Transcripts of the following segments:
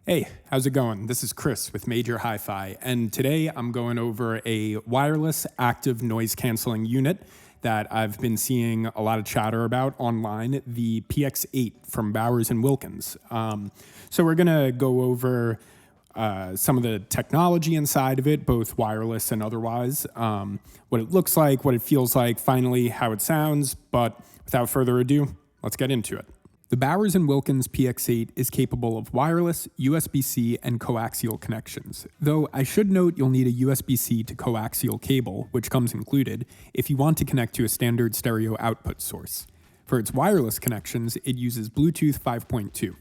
Hey, how's it going? This is Chris with MajorHifi, and today I'm going over a wireless active noise canceling unit that I've been seeing a lot of chatter about online, the Px8 from Bowers and Wilkins. So we're gonna go over some of the technology inside of it, both wireless and otherwise, what it looks like, what it feels like, finally how it sounds, but without further ado, let's get into it. The Bowers and Wilkins Px8 is capable of wireless, USB-C, and coaxial connections, though I should note you'll need a USB-C to coaxial cable, which comes included, if you want to connect to a standard stereo output source. For its wireless connections, it uses Bluetooth 5.2.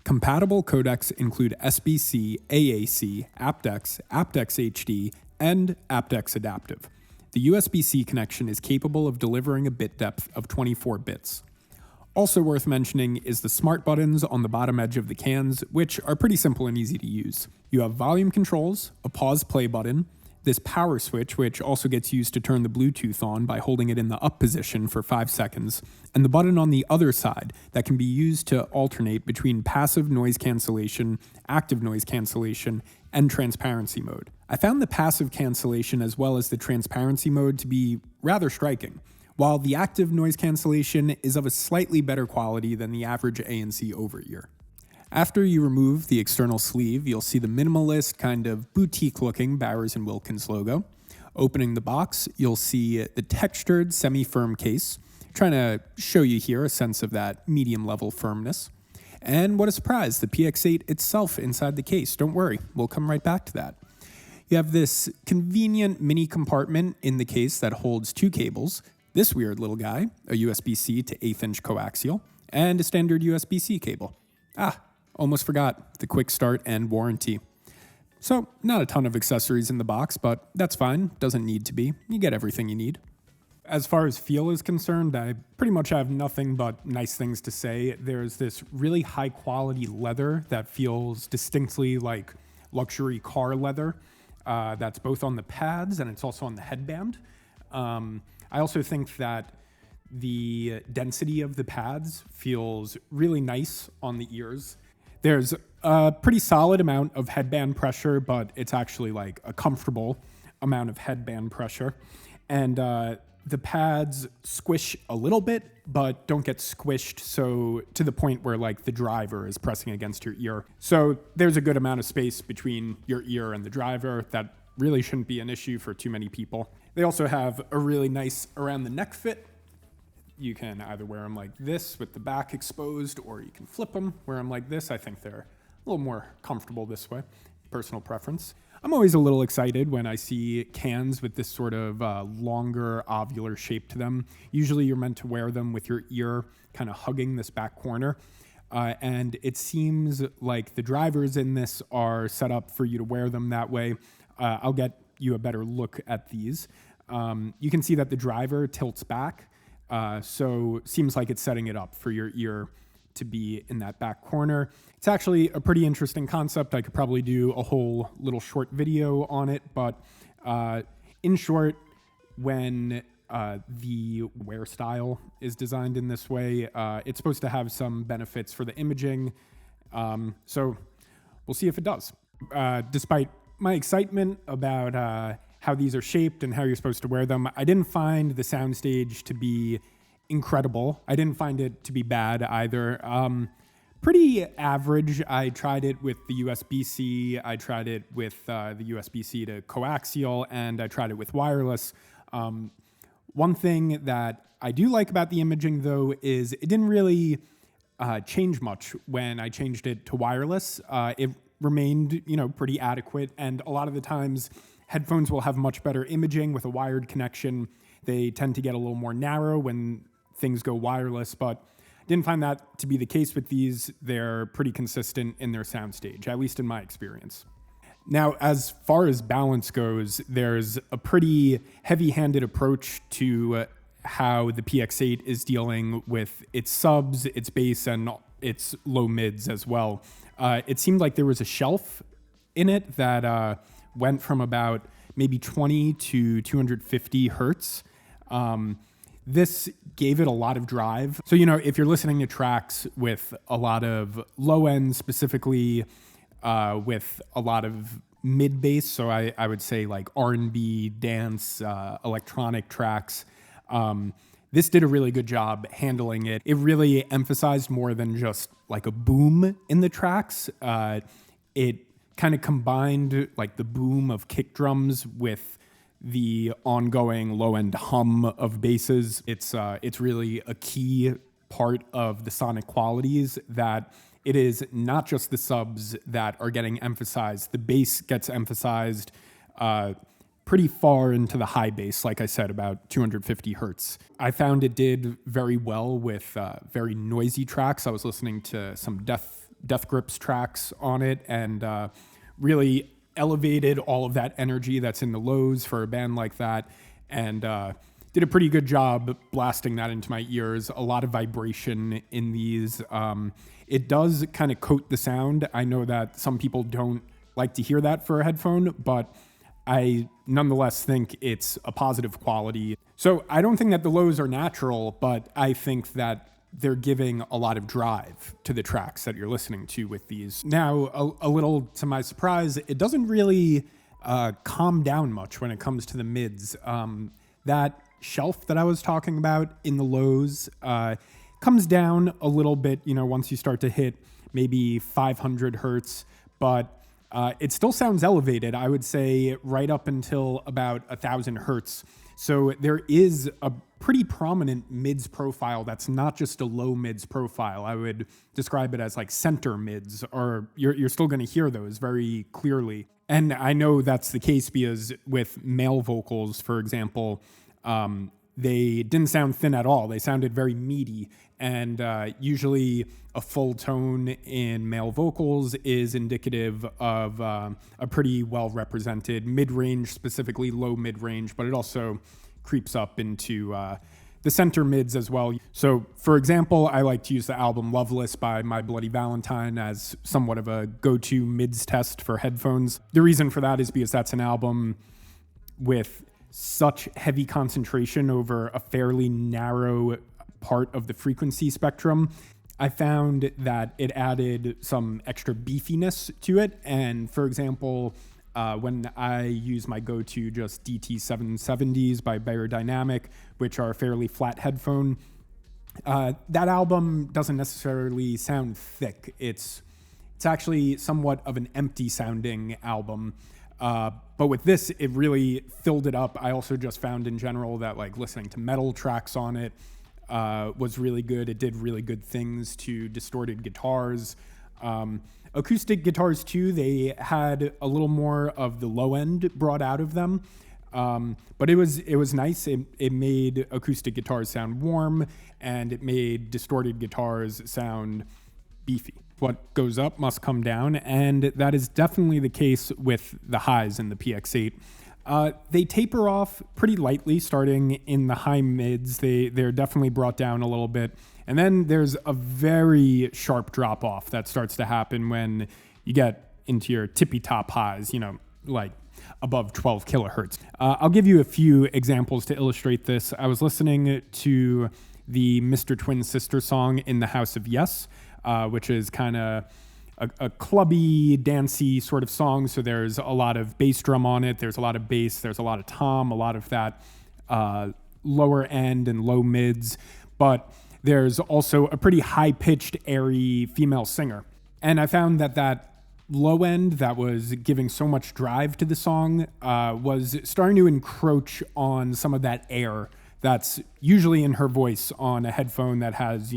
Compatible codecs include SBC, AAC, aptX, aptX HD, and aptX Adaptive. The USB-C connection is capable of delivering a bit depth of 24 bits. Also worth mentioning is the smart buttons on the bottom edge of the cans, which are pretty simple and easy to use. You have volume controls, a pause play button, this power switch, which also gets used to turn the Bluetooth on by holding it in the up position for 5 seconds, and the button on the other side that can be used to alternate between passive noise cancellation, active noise cancellation, and transparency mode. I found the passive cancellation as well as the transparency mode to be rather striking, while the active noise cancellation is of a slightly better quality than the average ANC over-ear. After you remove the external sleeve, you'll see the minimalist, kind of boutique-looking Bowers and Wilkins logo. Opening the box, you'll see the textured, semi-firm case, trying to show you here a sense of that medium-level firmness. And what a surprise, the Px8 itself inside the case. Don't worry, we'll come right back to that. You have this convenient mini compartment in the case that holds 2 cables, this weird little guy, a USB-C to 1/8 inch coaxial, and a standard USB-C cable. Almost forgot, the quick start and warranty. So, not a ton of accessories in the box, but that's fine, doesn't need to be. You get everything you need. As far as feel is concerned, I pretty much have nothing but nice things to say. There's this really high quality leather that feels distinctly like luxury car leather. That's both on the pads and it's also on the headband. I also think that the density of the pads feels really nice on the ears. There's a pretty solid amount of headband pressure, but it's actually like a comfortable amount of headband pressure. And the pads squish a little bit, but don't get squished so to the point where like the driver is pressing against your ear. So there's a good amount of space between your ear and the driver that really shouldn't be an issue for too many people. They also have a really nice around the neck fit. You can either wear them like this with the back exposed, or you can flip them, wear them like this. I think they're a little more comfortable this way, personal preference. I'm always a little excited when I see cans with this sort of longer ovular shape to them. Usually you're meant to wear them with your ear kind of hugging this back corner. And it seems like the drivers in this are set up for you to wear them that way. I'll get you a better look at these. You can see that the driver tilts back, so seems like it's setting it up for your ear to be in that back corner. It's actually a pretty interesting concept. I could probably do a whole little short video on it, but in short, when the wear style is designed in this way, it's supposed to have some benefits for the imaging, so we'll see if it does. Despite my excitement about how these are shaped and how you're supposed to wear them, I didn't find the soundstage to be incredible. I didn't find it to be bad either. Pretty average. I tried it with the USB-C, I tried it with the USB-C to coaxial, and I tried it with wireless. One thing that I do like about the imaging, though, is it didn't really change much when I changed it to wireless. It remained, pretty adequate, and a lot of the times headphones will have much better imaging with a wired connection. They tend to get a little more narrow when things go wireless, but I didn't find that to be the case with these. They're pretty consistent in their soundstage, at least in my experience. Now, as far as balance goes, there's a pretty heavy-handed approach to how the Px8 is dealing with its subs, its bass, and its low mids as well. It seemed like there was a shelf in it that went from about maybe 20 to 250 hertz. This gave it a lot of drive. So, if you're listening to tracks with a lot of low end, specifically with a lot of mid bass. So I would say like R&B, dance, electronic tracks. This did a really good job handling it. It really emphasized more than just like a boom in the tracks. It kind of combined like the boom of kick drums with the ongoing low-end hum of basses. It's really a key part of the sonic qualities that it is not just the subs that are getting emphasized. The bass gets emphasized pretty far into the high bass, like I said, about 250 hertz. I found it did very well with very noisy tracks. I was listening to some Death Grips tracks on it and really elevated all of that energy that's in the lows for a band like that, and did a pretty good job blasting that into my ears. A lot of vibration in these. It does kind of coat the sound. I know that some people don't like to hear that for a headphone, but I nonetheless think it's a positive quality. So I don't think that the lows are natural, but I think that they're giving a lot of drive to the tracks that you're listening to with these. Now, a little to my surprise, it doesn't really calm down much when it comes to the mids. That shelf that I was talking about in the lows comes down a little bit, once you start to hit maybe 500 hertz, but it still sounds elevated, I would say, right up until about 1,000 hertz. So there is a pretty prominent mids profile that's not just a low mids profile. I would describe it as like center mids, or you're still going to hear those very clearly. And I know that's the case because with male vocals, for example, they didn't sound thin at all. They sounded very meaty. And usually a full tone in male vocals is indicative of a pretty well-represented mid-range, specifically low mid-range, but it also creeps up into the center mids as well. So, for example, I like to use the album Loveless by My Bloody Valentine as somewhat of a go-to mids test for headphones. The reason for that is because that's an album with such heavy concentration over a fairly narrow part of the frequency spectrum. I found that it added some extra beefiness to it. And for example, when I use my go-to just DT770s by Beyerdynamic, which are a fairly flat headphone, that album doesn't necessarily sound thick. It's actually somewhat of an empty sounding album. But with this, it really filled it up. I also just found in general that like listening to metal tracks on it was really good. It did really good things to distorted guitars. Acoustic guitars too, they had a little more of the low end brought out of them. But it was nice. It made acoustic guitars sound warm, and it made distorted guitars sound beefy. What goes up must come down, and that is definitely the case with the highs in the Px8. They taper off pretty lightly, starting in the high mids. They're definitely brought down a little bit. And then there's a very sharp drop off that starts to happen when you get into your tippy top highs, like above 12 kilohertz. I'll give you a few examples to illustrate this. I was listening to the Mr. Twin Sister song In the House of Yes, which is kind of a clubby, dancey sort of song. So there's a lot of bass drum on it. There's a lot of bass. There's a lot of tom, a lot of that lower end and low mids. But there's also a pretty high-pitched, airy female singer. And I found that low end that was giving so much drive to the song was starting to encroach on some of that air that's usually in her voice on a headphone that has,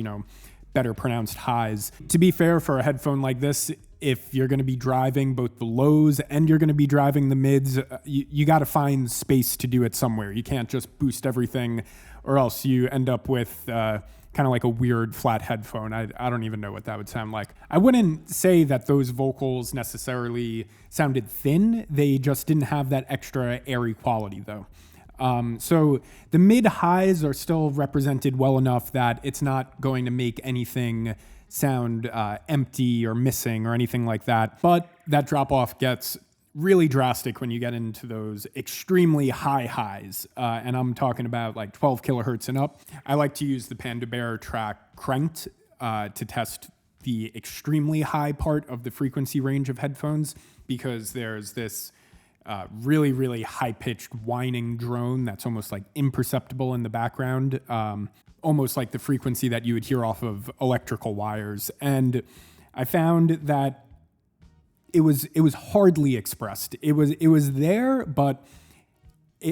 better pronounced highs. To be fair, for a headphone like this, if you're going to be driving both the lows and you're going to be driving the mids, you got to find space to do it somewhere. You can't just boost everything, or else you end up with kind of like a weird flat headphone. I don't even know what that would sound like. I wouldn't say that those vocals necessarily sounded thin. They just didn't have that extra airy quality, though. So the mid-highs are still represented well enough that it's not going to make anything sound empty or missing or anything like that. But that drop-off gets really drastic when you get into those extremely high highs. And I'm talking about like 12 kilohertz and up. I like to use the Panda Bear track Cranked to test the extremely high part of the frequency range of headphones, because there's this really, really high-pitched whining drone that's almost like imperceptible in the background, almost like the frequency that you would hear off of electrical wires. And I found that it was hardly expressed. It was there, but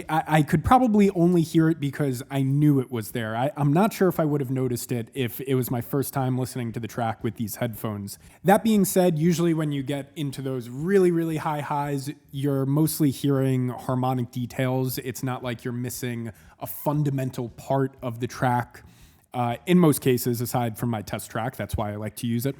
I could probably only hear it because I knew it was there. I'm not sure if I would have noticed it if it was my first time listening to the track with these headphones. That being said, usually when you get into those really, really high highs, you're mostly hearing harmonic details. It's not like you're missing a fundamental part of the track. In most cases, aside from my test track, that's why I like to use it.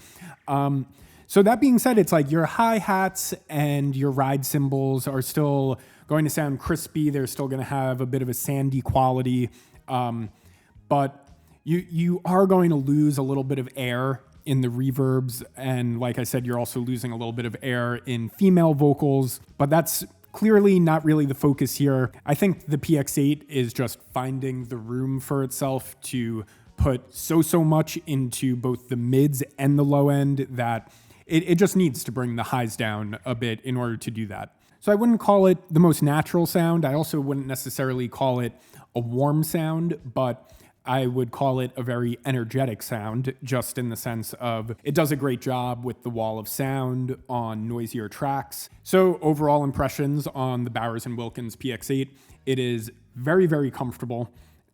So that being said, it's like your hi-hats and your ride cymbals are still going to sound crispy. They're still going to have a bit of a sandy quality. But you are going to lose a little bit of air in the reverbs. And like I said, you're also losing a little bit of air in female vocals. But that's clearly not really the focus here. I think the Px8 is just finding the room for itself to put so much into both the mids and the low end that it just needs to bring the highs down a bit in order to do that. So I wouldn't call it the most natural sound. I also wouldn't necessarily call it a warm sound, but I would call it a very energetic sound, just in the sense of it does a great job with the wall of sound on noisier tracks. So overall impressions on the Bowers and Wilkins Px8, it is very, very comfortable.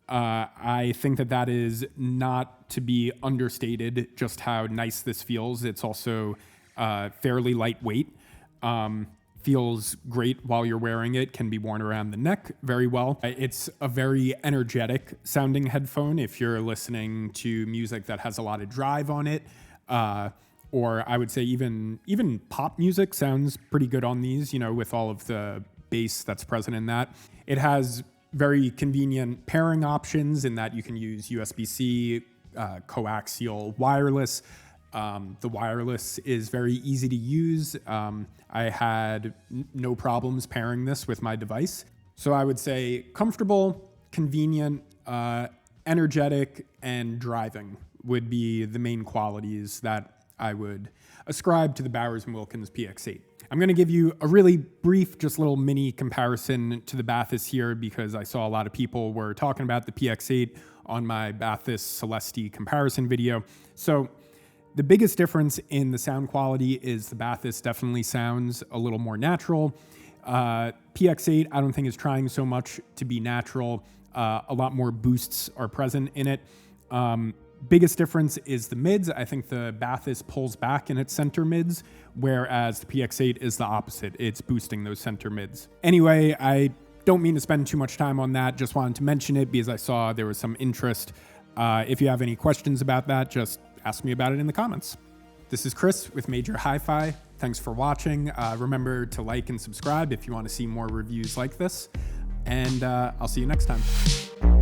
I think that is not to be understated, just how nice this feels. It's also fairly lightweight. Feels great while you're wearing it, can be worn around the neck very well. It's a very energetic sounding headphone if you're listening to music that has a lot of drive on it. Or I would say even pop music sounds pretty good on these, with all of the bass that's present in that. It has very convenient pairing options in that you can use USB-C, coaxial wireless. The wireless is very easy to use. I had no problems pairing this with my device. So I would say comfortable, convenient, energetic, and driving would be the main qualities that I would ascribe to the Bowers and Wilkins Px8. I'm going to give you a really brief, just little mini comparison to the Bathys here, because I saw a lot of people were talking about the Px8 on my Bathys Celeste comparison video. So the biggest difference in the sound quality is the Bathys definitely sounds a little more natural. Px8, I don't think is trying so much to be natural. A lot more boosts are present in it. Biggest difference is the mids. I think the Bathys pulls back in its center mids, whereas the Px8 is the opposite. It's boosting those center mids. Anyway, I don't mean to spend too much time on that. Just wanted to mention it because I saw there was some interest. If you have any questions about that, just ask me about it in the comments. This is Chris with MajorHifi. Thanks for watching. Remember to like and subscribe if you want to see more reviews like this. And I'll see you next time.